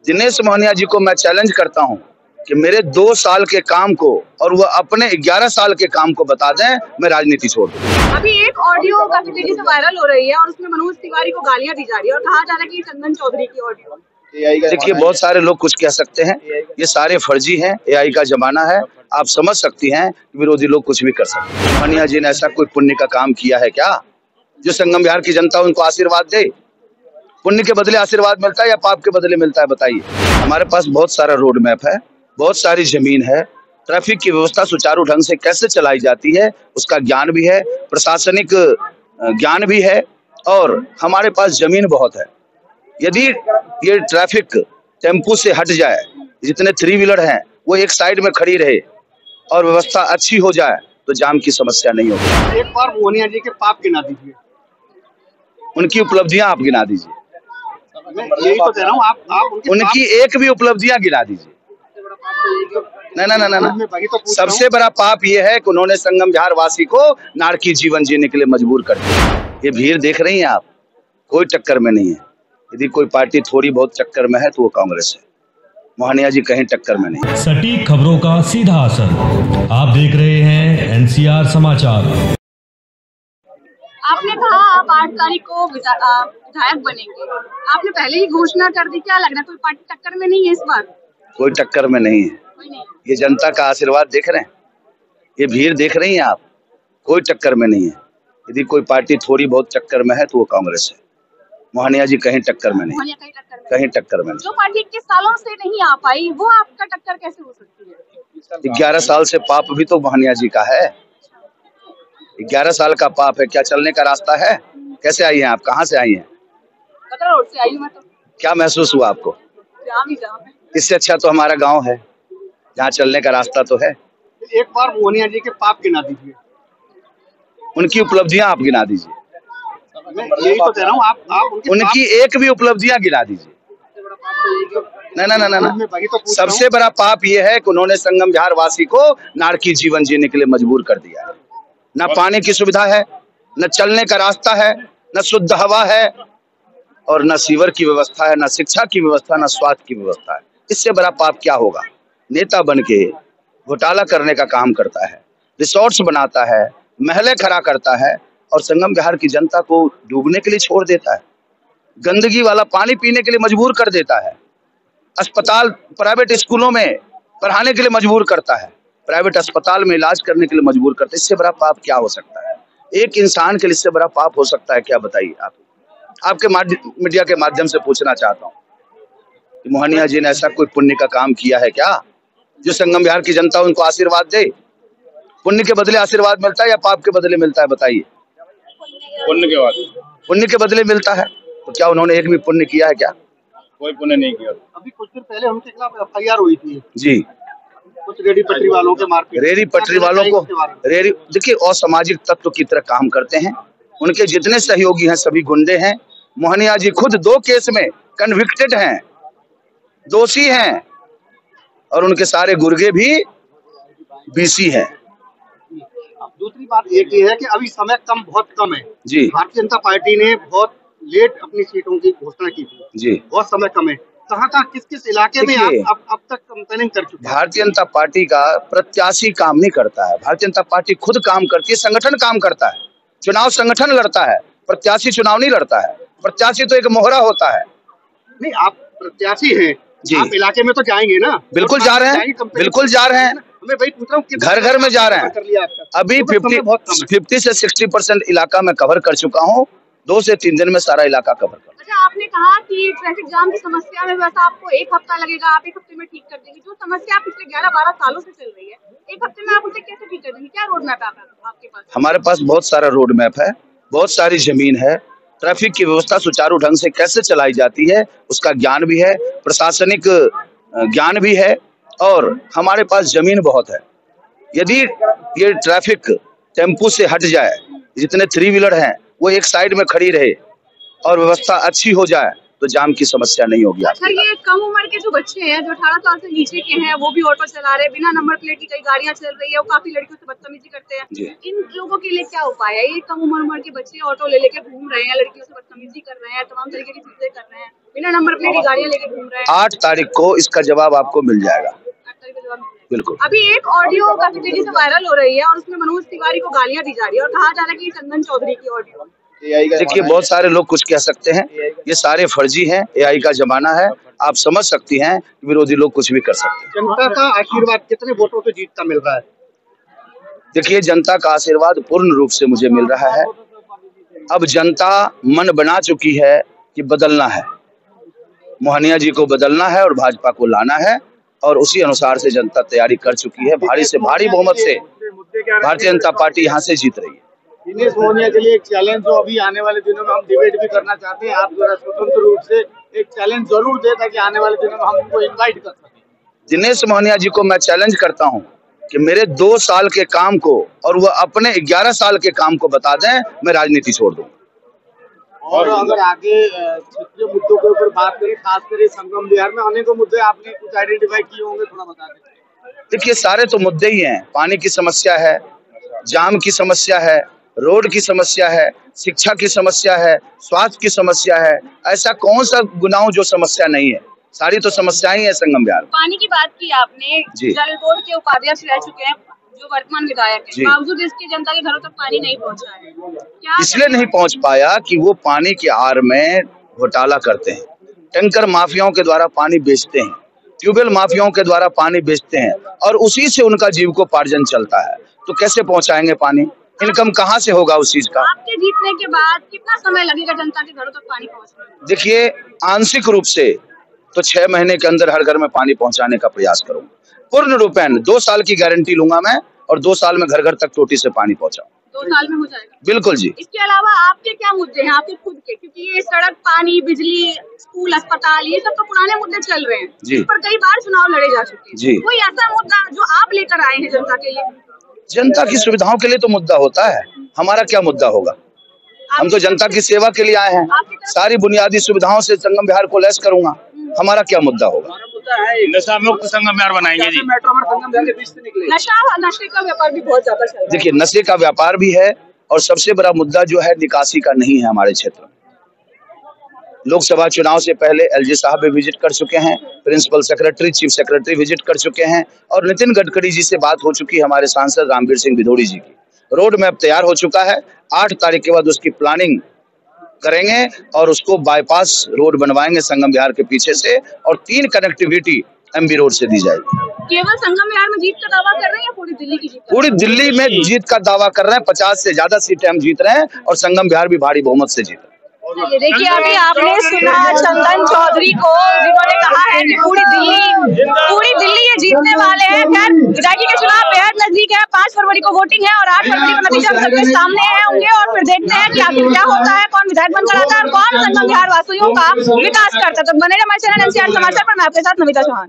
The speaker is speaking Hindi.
दिनेश मोहनिया जी को मैं चैलेंज करता हूं कि मेरे 2 साल के काम को और वो अपने 11 साल के काम को बता दें, मैं राजनीति छोड़ दूं। अभी एक ऑडियो काफी तेजी से वायरल हो रही है और उसमें मनोज तिवारी को गालियां दी जा रही है और कहा जा रहा है कि चंदन चौधरी की ऑडियो। देखिए, बहुत सारे लोग कुछ कह सकते हैं, ये सारे फर्जी हैं, एआई का जमाना है। आप समझ सकती हैं विरोधी लोग कुछ भी कर सकते हैं। मोहनिया जी ने ऐसा कोई पुण्य का काम किया है क्या जो संगम बिहार की जनता उनको आशीर्वाद दे? पुण्य के बदले आशीर्वाद मिलता है या पाप के बदले मिलता है, बताइए। हमारे पास बहुत सारा रोड मैप है, बहुत सारी जमीन है, ट्रैफिक की व्यवस्था सुचारू ढंग से कैसे चलाई जाती है उसका ज्ञान भी है, प्रशासनिक ज्ञान भी है, और हमारे पास जमीन बहुत है। यदि ये ट्रैफिक टेम्पू से हट जाए, जितने 3 व्हीलर हैं वो एक साइड में खड़ी रहे और व्यवस्था अच्छी हो जाए तो जाम की समस्या नहीं होगी। एक बार मोहनिया जी के पाप गिना दीजिए, उनकी उपलब्धियां आप गिना दीजिए। मैं यही तो कह रहा हूँ, आप उनकी एक भी उपलब्धियां गिना दीजिए। ना सबसे बड़ा पाप ये है कि उन्होंने संगम बिहार वासी को नारकी जीवन जीने के लिए मजबूर कर दिया। ये भीड़ देख रही हैं आप, कोई टक्कर में नहीं है। यदि कोई पार्टी थोड़ी बहुत टक्कर में है तो वो कांग्रेस है। मोहनिया जी कहीं टक्कर में नहीं। सटीक खबरों का सीधा असर। आप देख रहे हैं एनसीआर समाचार। आपने कहा आप 8 तारीख को विधायक बनेंगे, आपने पहले ही घोषणा कर दी, क्या लग रहा है कोई पार्टी टक्कर में नहीं है इस बार? कोई टक्कर में नहीं है। ये जनता का आशीर्वाद देख रहे हैं, ये भीड़ देख रही हैं आप, कोई टक्कर में नहीं है। यदि कोई पार्टी थोड़ी बहुत टक्कर में है तो वो कांग्रेस है। मोहनिया जी कहीं टक्कर में नहीं, कहीं टक्कर में नहीं। जो पार्टी 21 सालों से नहीं आ पाई वो आपका टक्कर कैसे हो सकती है? 11 साल से पाप भी तो मोहनिया जी का है। 11 साल का पाप है, क्या चलने का रास्ता है? कैसे आई हैं आप, कहाँ से आई हैं? कतरा रोड से आई हूं मैं तो। क्या महसूस हुआ आपको? जाम ही जाम है। इससे अच्छा तो हमारा गांव है जहाँ चलने का रास्ता तो है। एक बार मोहनिया जी के पाप गिना दीजिए, उनकी उपलब्धियां आप गिना दीजिए। मैं यही तो कह रहा हूँ, आप उनकी एक भी उपलब्धियां गिना दीजिए। ना सबसे बड़ा पाप ये है कि उन्होंने संगम बिहार वासी को नारकी जीवन जीने के लिए मजबूर कर दिया है। न पानी की सुविधा है, न चलने का रास्ता है, न शुद्ध हवा है, और न सीवर की व्यवस्था है, न शिक्षा की व्यवस्था, न स्वास्थ्य की व्यवस्था है। इससे बड़ा पाप क्या होगा? नेता बन के घोटाला करने का काम करता है, रिसोर्ट्स बनाता है, महलें खड़ा करता है और संगम बिहार की जनता को डूबने के लिए छोड़ देता है। गंदगी वाला पानी पीने के लिए मजबूर कर देता है। अस्पताल प्राइवेट स्कूलों में पढ़ाने के लिए मजबूर करता है, प्राइवेट अस्पताल में इलाज करने के लिए मजबूर करता है। इससे बड़ा पाप क्या हो सकता है? एक इंसान के लिए इससे बड़ा पाप हो सकता है क्या, बताइए आप? आपके मीडिया के माध्यम से पूछना चाहता हूँ कि मोहनिया जी ने ऐसा कोई पुण्य का काम किया है क्या जो संगम बिहार की जनता उनको आशीर्वाद दे? पुण्य के बदले आशीर्वाद मिलता है या पाप के बदले मिलता है, बताइए? पुण्य के बदले मिलता है। तो क्या उन्होंने एक भी पुण्य किया है क्या? कोई पुण्य नहीं किया। अभी कुछ दिन पहले उनके खिलाफ FIR हुई थी जी, कुछ रेडी पटरी वालों के मारपीट। रेडी पटरी वालों को देखिए, असामाजिक तत्व की तरह काम करते हैं। उनके जितने सहयोगी हैं सभी गुंडे हैं। मोहनिया जी खुद 2 केस में कन्विक्टेड हैं, दोषी हैं, और उनके सारे गुर्गे भी BC हैं। दूसरी बात एक ये है कि अभी समय बहुत कम है जी। भारतीय जनता पार्टी ने बहुत लेट अपनी सीटों की घोषणा की थी जी, बहुत समय कम है। कहाँ किस इलाके में आप अब तक कंपेनिंग कर चुके हैं? भारतीय जनता पार्टी का प्रत्याशी काम नहीं करता है। भारतीय जनता पार्टी खुद काम करती है, संगठन काम करता है। चुनाव संगठन लड़ता है, प्रत्याशी चुनाव नहीं लड़ता है। प्रत्याशी तो एक मोहरा होता है। नहीं, आप प्रत्याशी हैं जी, आप इलाके में तो जाएंगे ना? बिल्कुल जा रहे हैं, बिल्कुल जा रहे हैं। मैं भाई पूछ रहा हूँ, घर घर में जा रहे हैं। अभी 50 से 60% इलाका में कवर कर चुका हूँ। 2 से 3 दिन में सारा इलाका कवर कर। अच्छा, आपने कहा कि ट्रैफिक जाम की समस्या में वैसा आपको 1 हफ्ता लगेगा, आप 1 हफ्ते में ठीक कर देंगे। जो समस्या पिछले 11-12 सालों से चल रही है, 1 हफ्ते में आप उसे कैसे ठीक कर देंगे? क्या रोड मैप है आपके पास? हमारे पास बहुत सारा रोड मैप है, बहुत सारी जमीन है, ट्रैफिक की व्यवस्था सुचारू ढंग से कैसे चलाई जाती है उसका ज्ञान भी है, प्रशासनिक ज्ञान भी है, और हमारे पास जमीन बहुत है। यदि ये ट्रैफिक टेम्पू से हट जाए, जितने 3 व्हीलर हैं वो एक साइड में खड़ी रहे और व्यवस्था अच्छी हो जाए तो जाम की समस्या नहीं होगी। अच्छा, ये कम उम्र के जो बच्चे हैं, जो 18 साल से नीचे के हैं, वो भी ऑटो चला रहे हैं, बिना नंबर प्लेट की कई गाड़ियां चल रही है, वो काफी लड़कियों से बदतमीजी करते हैं। इन लोगों के लिए क्या उपाय है? ये कम उम्र के बच्चे ऑटो ले लेके घूम रहे हैं, लड़कियों से बदतमीजी कर रहे हैं, तमाम तरीके की चीजें कर रहे हैं, बिना नंबर प्लेट की गाड़ियां लेके घूम रहे हैं। 8 तारीख को इसका जवाब आपको मिल जाएगा। बिल्कुल। अभी एक ऑडियो काफी तेजी से वायरल हो रही है और उसमें मनोज तिवारी को गालियां दी जा रही है और कहा जा रहा है कि चंदन चौधरी की ऑडियो। देखिए, बहुत सारे लोग कुछ कह सकते हैं, ये सारे फर्जी हैं, एआई का जमाना है। आप समझ सकती हैं विरोधी लोग कुछ भी कर सकते हैं। जनता का आशीर्वाद कितने वोटों से जीत का मिल रहा है? देखिए, जनता का आशीर्वाद पूर्ण रूप से मुझे मिल रहा है। अब जनता मन बना चुकी है कि बदलना है, मोहनिया जी को बदलना है और भाजपा को लाना है, और उसी अनुसार से जनता तैयारी कर चुकी है। भारी से भारी बहुमत से भारतीय जनता पार्टी यहाँ से जीत रही है। दिनेश मोहनिया के लिए एक चैलेंज जो अभी आने वाले दिनों में हम डिबेट भी करना चाहते हैं, आप जरा स्वतंत्र रूप से एक चैलेंज जरूर दे ताकि आने वाले दिनों में हम उनको इनवाइट कर सकें। दिनेश मोहनिया जी को मैं चैलेंज करता हूं कि मेरे 2 साल के काम को और वह अपने 11 साल के काम को बता दें, मैं राजनीति छोड़ दूं। और अगर आगे क्षेत्रीय मुद्दों के ऊपर बात करें, खासकर संगम विहार में अनेकों मुद्दे आपने कुछ आइडेंटिफाई किए होंगे, थोड़ा बता दें। देखिए, सारे तो मुद्दे ही हैं। पानी की समस्या है, जाम की समस्या है, रोड की समस्या है, शिक्षा की समस्या है, स्वास्थ्य की समस्या है। ऐसा कौन सा गुनाह जो समस्या नहीं है? सारी तो समस्याएं हैं संगम विहार। पानी की बात की आपने, जल बोर्ड के उपाध्यक्ष रह चुके हैं जो वर्तमान विधायक है, बावजूद इसकी जनता के घरों तक पानी नहीं पहुंचा है। क्या इसलिए नहीं पहुंच पाया कि वो पानी की आड़ में घोटाला करते हैं, टैंकर माफियाओं के द्वारा पानी बेचते हैं, ट्यूबवेल माफियाओं के द्वारा पानी बेचते हैं, और उसी से उनका जीविकोपार्जन चलता है। तो कैसे पहुंचाएंगे पानी? इनकम कहाँ से होगा उस चीज का? आपके जीतने के बाद कितना समय लगेगा जनता के घरों तक पानी पहुंचने में? देखिए, आंशिक रूप से तो 6 महीने के अंदर हर घर में पानी पहुंचाने का प्रयास करूंगा। पूर्ण रूपेण 2 साल की गारंटी लूंगा मैं, और 2 साल में घर घर तक टोटी से पानी पहुंचाऊं। 2 साल में हो जाएगा? बिल्कुल जी। इसके अलावा आपके क्या मुद्दे हैं, आपके खुद के? क्योंकि ये सड़क, पानी, बिजली, स्कूल, अस्पताल, ये सब तो पुराने मुद्दे चल रहे हैं, जिस पर कई बार चुनाव लड़े जा चुके हैं। कोई ऐसा मुद्दा जो आप लेकर आए हैं जनता के लिए? जनता की सुविधाओं के लिए तो मुद्दा होता है, हमारा क्या मुद्दा होगा? हम तो जनता की सेवा के लिए आए हैं। सारी बुनियादी सुविधाओं से संगम विहार को लैस करूंगा, हमारा क्या मुद्दा होगा? नशा मुक्त संगम विहार बनाएंगे जी। नशे का व्यापार भी बहुत ज्यादा चल रहा है। देखिए, नशे का व्यापार भी है, और सबसे बड़ा मुद्दा जो है निकासी का नहीं है हमारे क्षेत्र में। लोकसभा चुनाव से पहले एलजी साहब भी विजिट कर चुके हैं, principal secretary, chief secretary visit कर चुके हैं, और नितिन गडकरी जी से बात हो चुकी है, हमारे सांसद रामवीर सिंह भिदोड़ी जी की। रोड मैप तैयार हो चुका है, 8 तारीख के बाद उसकी प्लानिंग करेंगे और उसको बाईपास रोड बनवाएंगे संगम विहार के पीछे से, और 3 कनेक्टिविटी एमबी रोड से दी जाएगी। केवल संगम विहार में जीत का दावा कर रहे हैं या पूरी दिल्ली की जीत? पूरी दिल्ली में जीत का दावा कर रहे हैं। 50 से ज्यादा सीटें हम जीत रहे हैं, और संगम विहार भी भारी बहुमत से जीत रहे हैं। देखिए, अभी आपने सुना चंदन चौधरी को, जिन्होंने कहा है कि पूरी दिल्ली ये जीतने वाले हैं। खैर, विधायकी के चुनाव बेहद नजदीक है, 5 फरवरी को वोटिंग है और 8 फरवरी को नतीजा सबके सामने है होंगे, और फिर देखते हैं कि आखिर क्या होता है, कौन विधायक बनकर आता है और कौन संगम विहार वासियों का विकास करता है। तो बने रहिए हमारे चैनल एनसीआर समाचार पर। मैं आपके साथ नमिता चौहान।